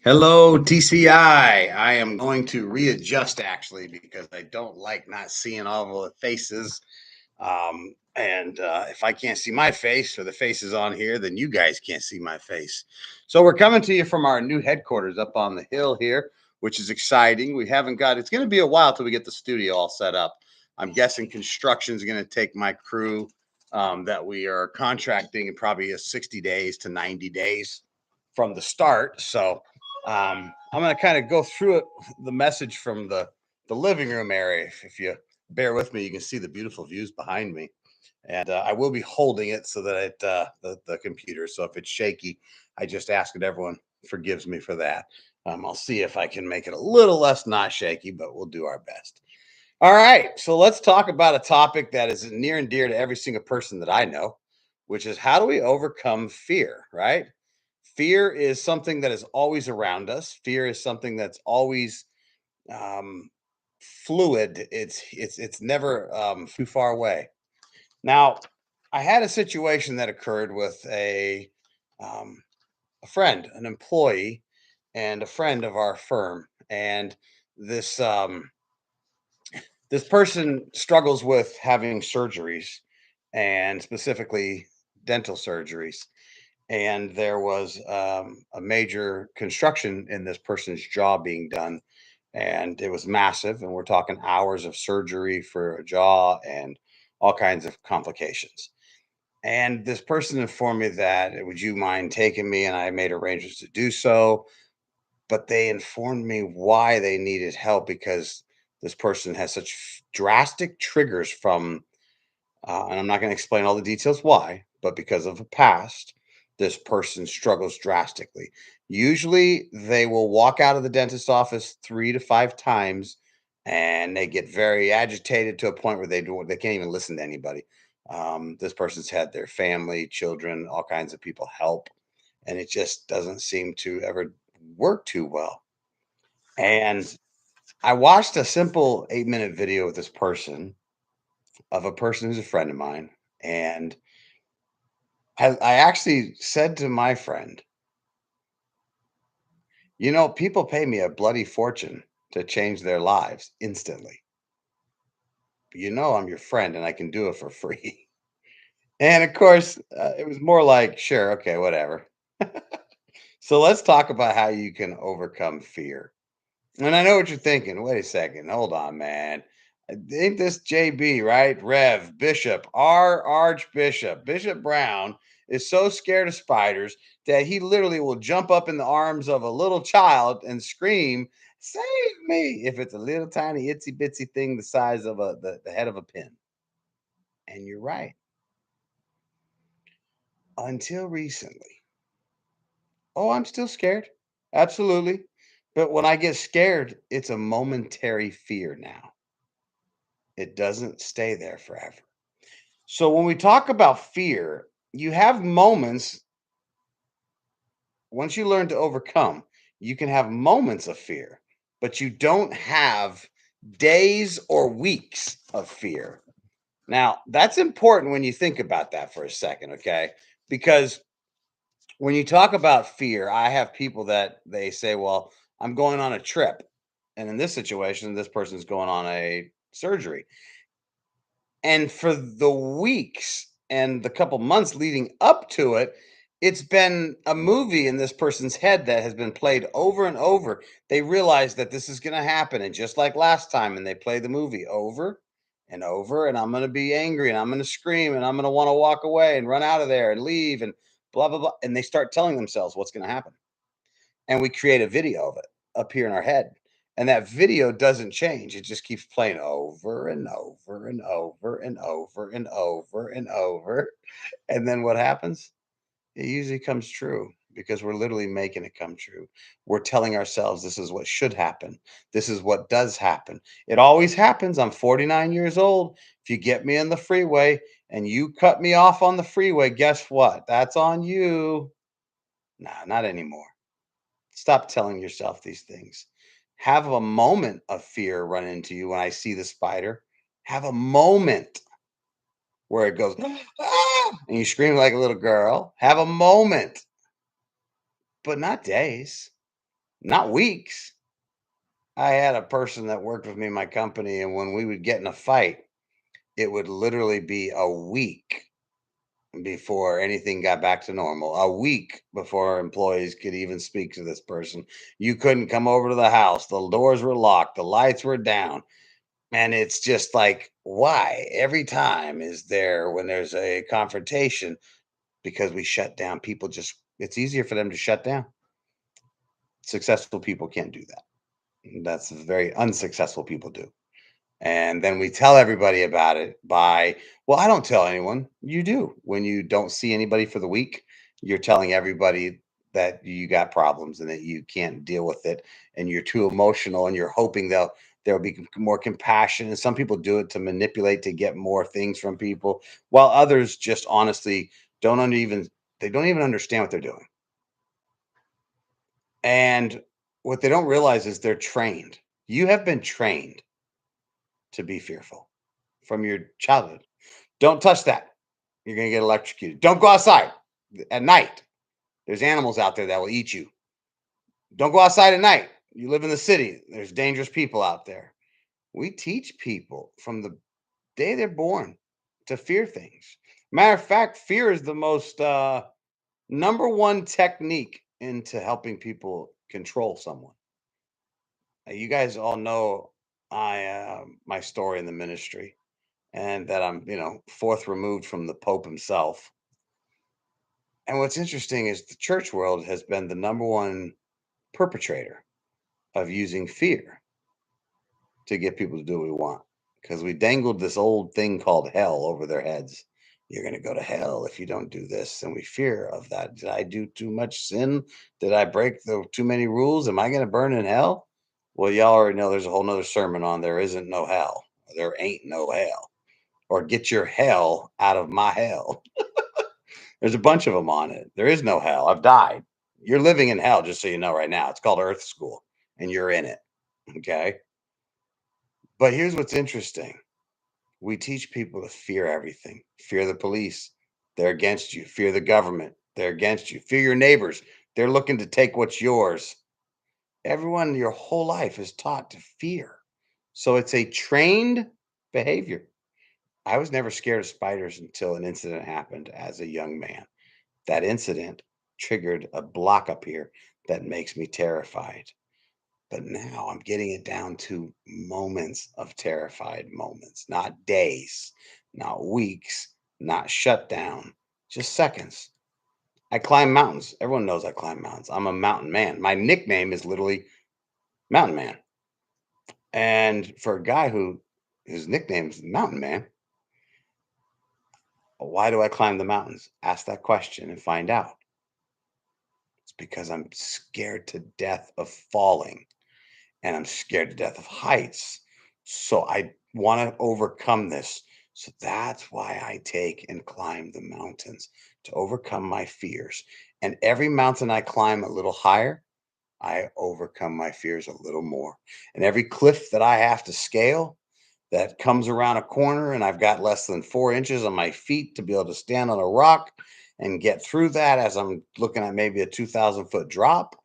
Hello, TCI. I am going to readjust actually because I don't like not seeing all the faces. And if I can't see my face or the faces on here, then you guys can't see my face. So we're coming to you from our new headquarters up on the hill here, which is exciting. We haven't got, it's going to be a while till we get the studio all set up. I'm guessing construction is going to take my crew that we are contracting in probably a 60 days to 90 days from the start. So I'm going to kind of go through it, the message from the living room area. If you bear with me, you can see the beautiful views behind me. And I will be holding it so that the computer. So if it's shaky, I just ask that everyone forgives me for that. I'll see if I can make it a little less not shaky, but we'll do our best. All right, so let's talk about a topic that is near and dear to every single person that I know, which is how do we overcome fear, right? Fear is something that is always around us. Fear is something that's always um, fluid. It's never too far away. Now, I had a situation that occurred with um, a friend, an employee, and a friend of our firm, and this this person struggles with having surgeries, and specifically dental surgeries. And there was a major construction in this person's jaw being done, and it was massive. And we're talking hours of surgery for a jaw and all kinds of complications. And this person informed me that, would you mind taking me? And I made arrangements to do so. But they informed me why they needed help because this person has such drastic triggers from, and I'm not going to explain all the details why, but because of a past, this person struggles drastically. Usually, they will walk out of the dentist office 3 to 5 times, and they get very agitated to a point where they can't even listen to anybody. This person's had their family, children, all kinds of people help, and it just doesn't seem to ever work too well. And I watched a simple 8-minute video with this person of a person who's a friend of mine, and I actually said to my friend, people pay me a bloody fortune to change their lives instantly. I'm your friend and I can do it for free. And of course, it was more like, sure, okay, whatever. So let's talk about how you can overcome fear. And I know what you're thinking. Wait a second. Hold on, man. Ain't this JB, right? Rev, Bishop, our Archbishop, Bishop Brown is so scared of spiders that he literally will jump up in the arms of a little child and scream, "Save me!" if it's a little tiny itsy bitsy thing the size of the head of a pin. And you're right. Until recently. Oh, I'm still scared. Absolutely. But when I get scared, it's a momentary fear now. It doesn't stay there forever. So when we talk about fear, you have moments, once you learn to overcome, you can have moments of fear, but you don't have days or weeks of fear. Now, that's important when you think about that for a second, okay? Because when you talk about fear, I have people that they say, well, I'm going on a trip. And in this situation, this person's going on a surgery. And for the weeks and the couple months leading up to it, it's been a movie in this person's head that has been played over and over. They realize that this is going to happen. And just like last time, and they play the movie over and over, and I'm going to be angry and I'm going to scream and I'm going to want to walk away and run out of there and leave and blah, blah, blah. And they start telling themselves what's going to happen. And we create a video of it up here in our head. And that video doesn't change. It just keeps playing over and over and over and over and over and over. And then what happens? It usually comes true because we're literally making it come true. We're telling ourselves this is what should happen. This is what does happen. It always happens. I'm 49 years old. If you get me in the freeway and you cut me off on the freeway, guess what? That's on you. Nah, not anymore. Stop telling yourself these things. Have a moment of fear run into you when I see the spider. Have a moment where it goes, "Ah," and you scream like a little girl. Have a moment. but not days, not weeks. I had a person that worked with me in my company, and when we would get in a fight, it would literally be a week before anything got back to normal. A week before employees could even speak to this person. You couldn't come over to the house. The doors were locked. The lights were down. And it's just like, why? Every time is there when there's a confrontation because we shut down. People just, it's easier for them to shut down. Successful people can't do that. That's very unsuccessful people do. And then we tell everybody about it by, well, I don't tell anyone. You do. When you don't see anybody for the week, you're telling everybody that you got problems and that you can't deal with it and you're too emotional and you're hoping there'll be more compassion. And some people do it to manipulate to get more things from people, while others just honestly even they don't even understand what they're doing. And what they don't realize is they're trained. You have been trained to be fearful from your childhood. Don't touch that. You're going to get electrocuted. Don't go outside at night. There's animals out there that will eat you. Don't go outside at night. You live in the city. There's dangerous people out there. We teach people from the day they're born to fear things. Matter of fact, fear is the most number one technique into helping people control someone. You guys all know my story in the ministry and that I'm, fourth removed from the Pope himself. And what's interesting is the church world has been the number one perpetrator of using fear to get people to do what we want. Because we dangled this old thing called hell over their heads. You're going to go to hell if you don't do this. And we fear of that. Did I do too much sin? Did I break too many rules? Am I going to burn in hell? Well, y'all already know there's a whole nother sermon on there isn't no hell. There ain't no hell. Or get your hell out of my hell. There's a bunch of them on it. There is no hell. I've died. You're living in hell, just so you know right now. It's called Earth School, and you're in it. Okay. But here's what's interesting, we teach people to fear everything. Fear the police, they're against you. Fear the government, they're against you. Fear your neighbors, they're looking to take what's yours. Everyone your whole life is taught to fear. So it's a trained behavior. I was never scared of spiders until an incident happened as a young man. That incident triggered a block up here that makes me terrified. But now I'm getting it down to moments of terrified moments, not days, not weeks, not shut down, just seconds. I climb mountains. Everyone knows I climb mountains. I'm a mountain man. My nickname is literally Mountain Man. And for a guy who his nickname is Mountain Man, why do I climb the mountains? Ask that question and find out. It's because I'm scared to death of falling and I'm scared to death of heights. So I want to overcome this. So that's why I take and climb the mountains to overcome my fears. And every mountain I climb a little higher, I overcome my fears a little more. And every cliff that I have to scale that comes around a corner and I've got less than 4 inches on my feet to be able to stand on a rock and get through that as I'm looking at maybe a 2,000-foot drop,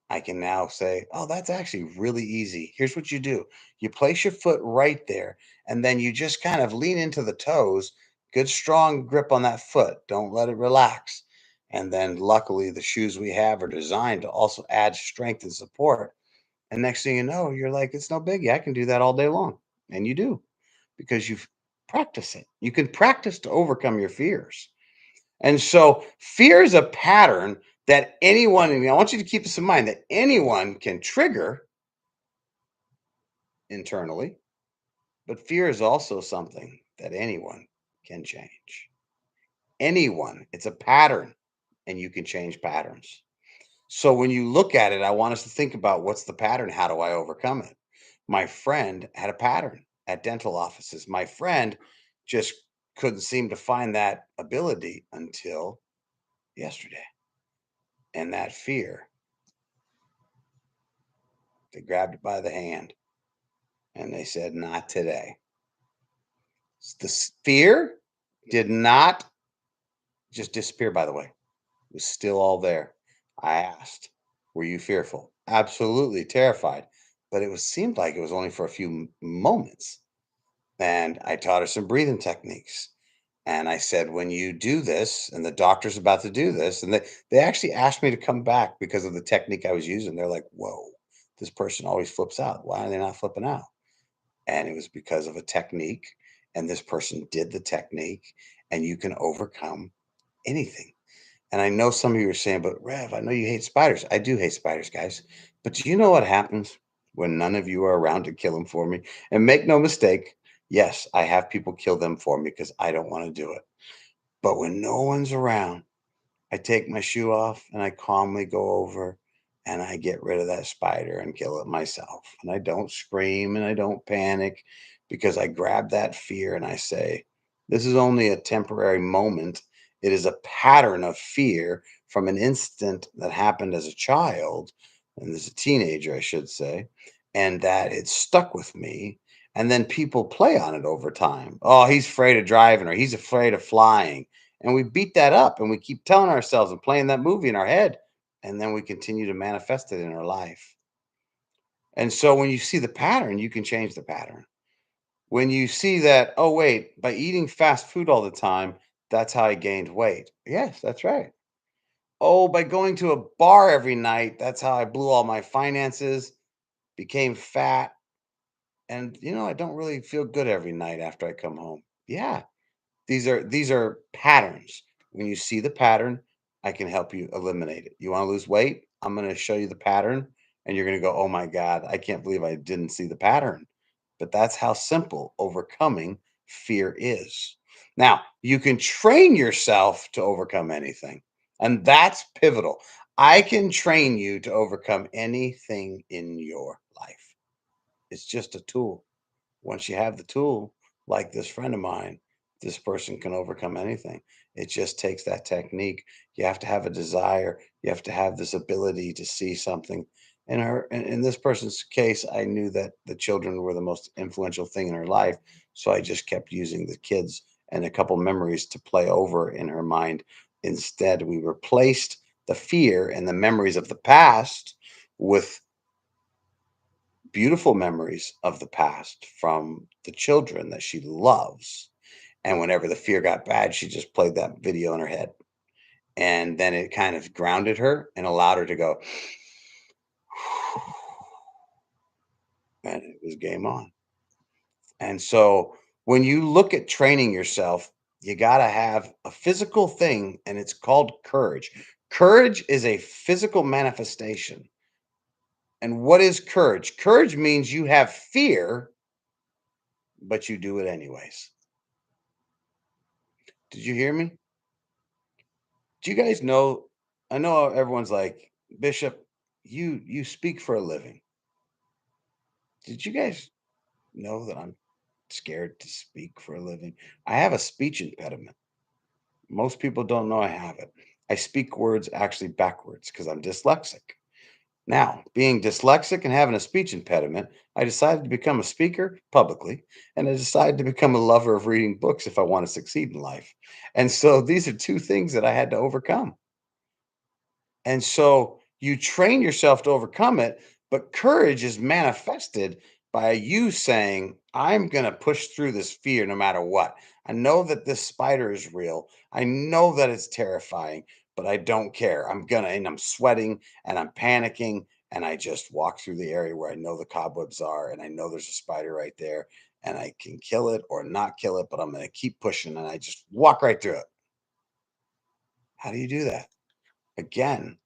I can now say, oh, that's actually really easy. Here's what you do, you place your foot right there, and then you just kind of lean into the toes. Good, strong grip on that foot. Don't let it relax. And then, luckily, the shoes we have are designed to also add strength and support. And next thing you know, you're like, it's no biggie. I can do that all day long. And you do because you've practiced it. You can practice to overcome your fears. And so fear is a pattern that anyone, and I want you to keep this in mind, that anyone can trigger internally, but fear is also something that anyone can change. Anyone, it's a pattern, and you can change patterns. So when you look at it, I want us to think about what's the pattern? How do I overcome it? My friend had a pattern at dental offices. My friend just couldn't seem to find that ability until yesterday. And that fear, they grabbed it by the hand and they said, not today. The fear did not just disappear, by the way. It was still all there. I asked, "Were you fearful?" "Absolutely terrified." But it was seemed like it was only for a few moments. And I taught her some breathing techniques. And I said, when you do this, and the doctor's about to do this, and they actually asked me to come back because of the technique I was using. They're like, whoa, this person always flips out. Why are they not flipping out? And it was because of a technique. And this person did the technique, and you can overcome anything. And I know some of you are saying, but Rev, I know you hate spiders. I do hate spiders, guys. But do you know what happens when none of you are around to kill them for me? And make no mistake, yes, I have people kill them for me because I don't want to do it. But when no one's around, I take my shoe off and I calmly go over and I get rid of that spider and kill it myself. And I don't scream and I don't panic because I grab that fear and I say, this is only a temporary moment. It is a pattern of fear from an instant that happened as a child and as a teenager, I should say, and that it stuck with me. And then people play on it over time. Oh, he's afraid of driving or he's afraid of flying, and we beat that up and we keep telling ourselves and playing that movie in our head. And then we continue to manifest it in our life. And so when you see the pattern, you can change the pattern. When you see that, oh, wait, by eating fast food all the time, that's how I gained weight. Yes, that's right. Oh, by going to a bar every night, that's how I blew all my finances, became fat. And, I don't really feel good every night after I come home. Yeah, these are patterns. When you see the pattern, I can help you eliminate it. You want to lose weight? I'm going to show you the pattern and you're going to go, "Oh my god, I can't believe I didn't see the pattern." But that's how simple overcoming fear is. Now, you can train yourself to overcome anything. And that's pivotal. I can train you to overcome anything in your life. It's just a tool. Once you have the tool, like this friend of mine, this person can overcome anything. It just takes that technique. You have to have a desire. You have to have this ability to see something. In this person's case, I knew that the children were the most influential thing in her life, so I just kept using the kids and a couple memories to play over in her mind. Instead, we replaced the fear and the memories of the past with beautiful memories of the past from the children that she loves. And whenever the fear got bad, she just played that video in her head. And then it kind of grounded her and allowed her to go, and it was game on. And so when you look at training yourself, you got to have a physical thing, and it's called courage. Courage is a physical manifestation. And what is courage? Courage means you have fear, but you do it anyways. Did you hear me? Do you guys know? I know everyone's like, Bishop, you speak for a living. Did you guys know that I'm scared to speak for a living? I have a speech impediment. Most people don't know I have it. I speak words actually backwards because I'm dyslexic. Now, being dyslexic and having a speech impediment, I decided to become a speaker publicly, and I decided to become a lover of reading books if I want to succeed in life. And so these are two things that I had to overcome. And so you train yourself to overcome it, but courage is manifested by you saying, I'm going to push through this fear no matter what. I know that this spider is real. I know that it's terrifying, but I don't care. And I'm sweating and I'm panicking. And I just walk through the area where I know the cobwebs are. And I know there's a spider right there. And I can kill it or not kill it, but I'm going to keep pushing. And I just walk right through it. How do you do that? Again,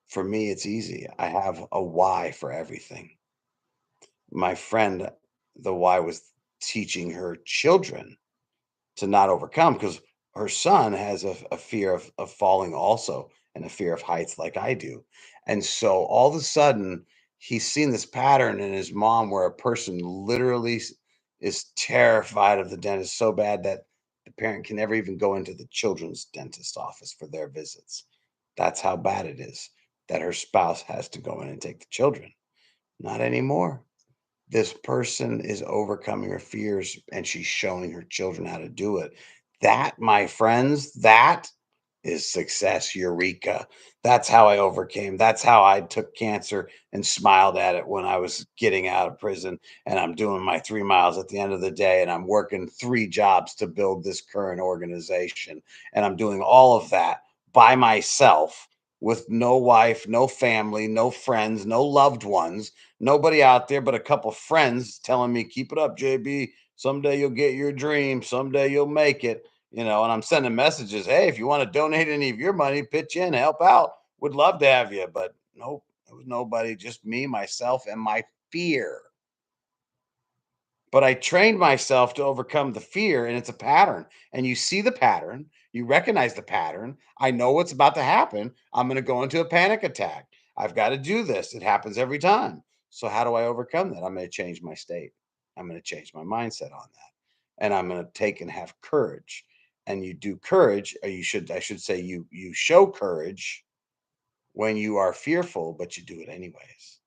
for me, it's easy. I have a why for everything. My friend, the why was teaching her children to not overcome because her son has a fear of falling also and a fear of heights like I do. And so all of a sudden, he's seen this pattern in his mom where a person literally is terrified of the dentist so bad that the parent can never even go into the children's dentist office for their visits. That's how bad it is that her spouse has to go in and take the children. Not anymore. This person is overcoming her fears and she's showing her children how to do it. That, my friends, that is success. Eureka. That's how I overcame. That's how I took cancer and smiled at it when I was getting out of prison. And I'm doing my 3 miles at the end of the day. And I'm working 3 jobs to build this current organization. And I'm doing all of that by myself with no wife, no family, no friends, no loved ones, nobody out there but a couple friends telling me, keep it up, JB. Someday you'll get your dream. Someday you'll make it. And I'm sending messages. Hey, if you want to donate any of your money, pitch in, help out. Would love to have you. But nope, it was nobody, just me, myself, and my fear. But I trained myself to overcome the fear, and it's a pattern. And you see the pattern, you recognize the pattern. I know what's about to happen. I'm going to go into a panic attack. I've got to do this. It happens every time. So, how do I overcome that? I'm going to change my state. I'm going to change my mindset on that. And I'm going to take and have courage. And you do courage, or I should say, you show courage when you are fearful, but you do it anyways.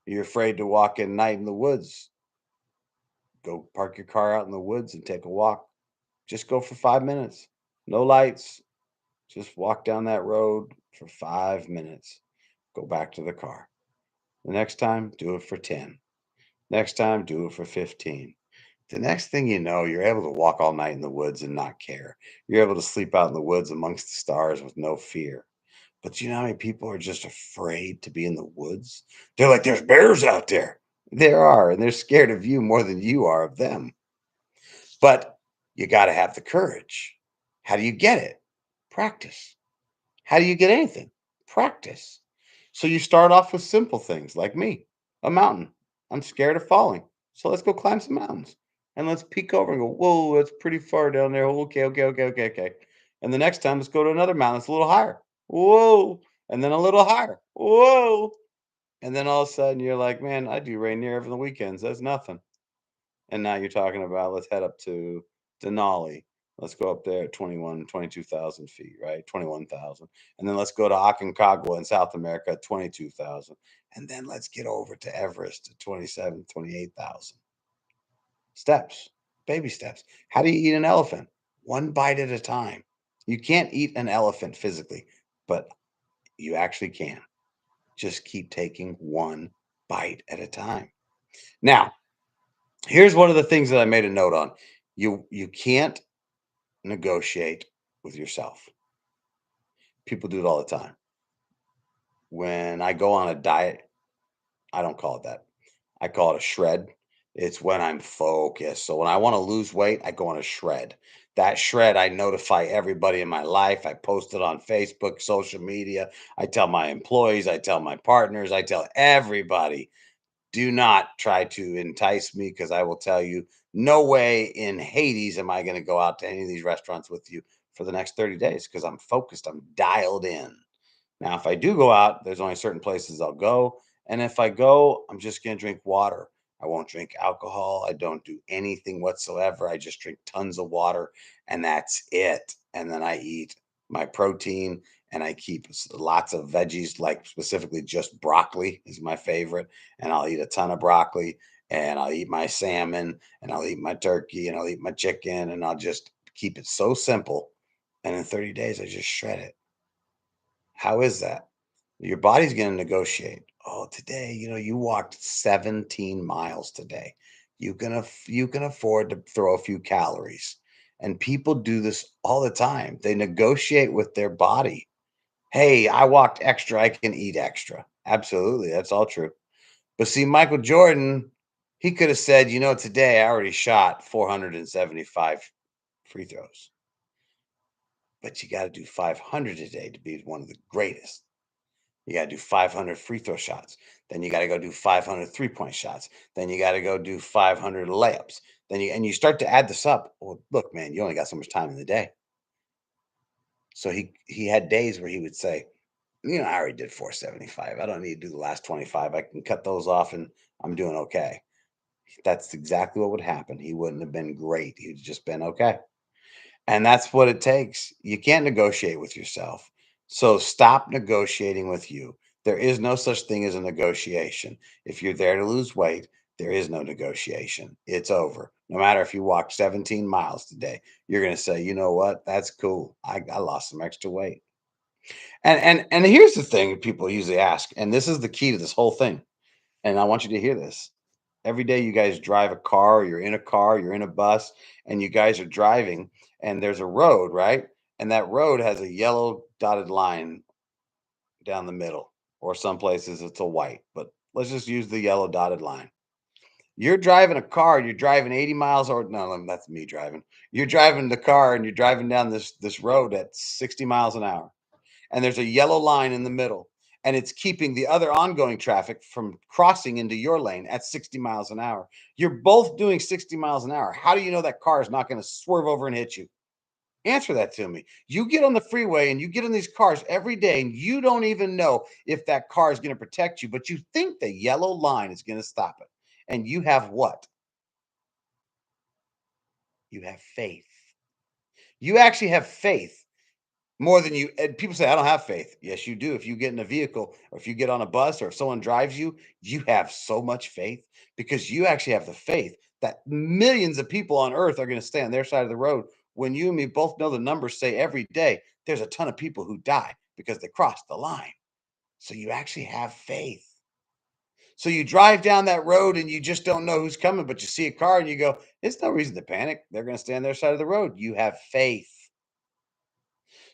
You're afraid to walk at night in the woods. Go park your car out in the woods and take a walk. Just go for 5 minutes. No lights. Just walk down that road for 5 minutes. Go back to the car. The next time, do it for 10. Next time, do it for 15. The next thing you know, you're able to walk all night in the woods and not care. You're able to sleep out in the woods amongst the stars with no fear. But you know how many people are just afraid to be in the woods? They're like, there's bears out there. There are, and they're scared of you more than you are of them. But you got to have the courage. How do you get it? Practice. How do you get anything? Practice. So you start off with simple things like me, a mountain. I'm scared of falling. So let's go climb some mountains and let's peek over and go, whoa, that's pretty far down there. Okay, okay, okay, okay, okay. And the next time, let's go to another mountain that's a little higher. Whoa. And then a little higher. Whoa. And then all of a sudden, you're like, man, I do Rainier every the weekends. That's nothing. And now you're talking about let's head up to Denali. Let's go up there at 22,000 feet, right? 21,000. And then let's go to Aconcagua in South America at 22,000. And then let's get over to Everest at 27, 28,000 steps, baby steps. How do you eat an elephant? One bite at a time. You can't eat an elephant physically, but you actually can. Just keep taking one bite at a time. Now, here's one of the things that I made a note on. You can't negotiate with yourself. People do it all the time. When I go on a diet, I don't call it that. I call it a shred. It's when I'm focused. So when I want to lose weight, I go on a shred. That shred, I notify everybody in my life. I post it on Facebook, social media. I tell my employees, I tell my partners, I tell everybody. Do not try to entice me because I will tell you, no way in Hades am I going to go out to any of these restaurants with you for the next 30 days because I'm focused, I'm dialed in. Now, if I do go out, there's only certain places I'll go. And if I go, I'm just going to drink water. I won't drink alcohol. I don't do anything whatsoever. I just drink tons of water and that's it. And then I eat my protein and I keep lots of veggies, like specifically just broccoli is my favorite. And I'll eat a ton of broccoli and I'll eat my salmon and I'll eat my turkey and I'll eat my chicken and I'll just keep it so simple. And in 30 days, I just shred it. How is that? Your body's going to negotiate. Oh, today, you walked 17 miles today. You can afford to throw a few calories. And people do this all the time. They negotiate with their body. Hey, I walked extra, I can eat extra. Absolutely, that's all true. But see, Michael Jordan, he could have said, today I already shot 475 free throws. But you got to do 500 today to be one of the greatest. You got to do 500 free throw shots. Then you got to go do 500 3-point shots. Then you got to go do 500 layups. Then you start to add this up. Well, look, man, you only got so much time in the day. So he had days where he would say, I already did 475. I don't need to do the last 25. I can cut those off and I'm doing okay. That's exactly what would happen. He wouldn't have been great. He'd just been okay. And that's what it takes. You can't negotiate with yourself. So stop negotiating with you. There is no such thing as a negotiation. If you're there to lose weight, there is no negotiation. It's over. No matter if you walk 17 miles today, you're going to say, you know what? That's cool. I lost some extra weight. And here's the thing people usually ask, and this is the key to this whole thing. And I want you to hear this. Every day you guys drive a car, or you're in a car, you're in a bus, and you guys are driving, and there's a road, right? And that road has a yellow dotted line down the middle, or some places it's a white, but let's just use the yellow dotted line. You're driving a car, you're driving 80 miles or no, that's me driving. You're driving the car and you're driving down this road at 60 miles an hour. And there's a yellow line in the middle, and it's keeping the other ongoing traffic from crossing into your lane at 60 miles an hour. You're both doing 60 miles an hour. How do you know that car is not going to swerve over and hit you? Answer that to me. You get on the freeway and you get in these cars every day, and you don't even know if that car is going to protect you, but you think the yellow line is going to stop it. And you have what? You have faith. You actually have faith more than you. And people say, I don't have faith. Yes, you do. If you get in a vehicle, or if you get on a bus, or if someone drives you, you have so much faith because you actually have the faith that millions of people on earth are going to stay on their side of the road. When you and me both know the numbers say every day, there's a ton of people who die because they crossed the line. So you actually have faith. So you drive down that road and you just don't know who's coming, but you see a car and you go, there's no reason to panic. They're going to stay on their side of the road. You have faith.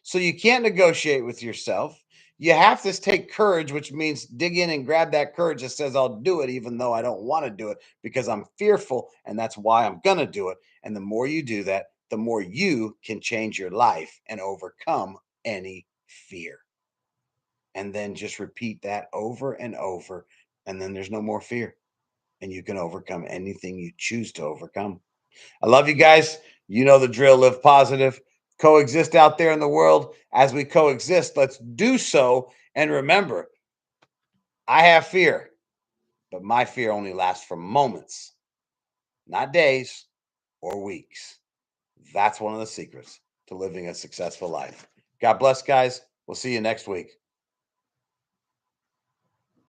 So you can't negotiate with yourself. You have to take courage, which means dig in and grab that courage that says, I'll do it, even though I don't want to do it because I'm fearful. And that's why I'm going to do it. And the more you do that, the more you can change your life and overcome any fear. And then just repeat that over and over. And then there's no more fear. And you can overcome anything you choose to overcome. I love you guys. You know the drill. Live positive. Coexist out there in the world. As we coexist, let's do so. And remember, I have fear, but my fear only lasts for moments, not days or weeks. That's one of the secrets to living a successful life. God bless, guys. We'll see you next week.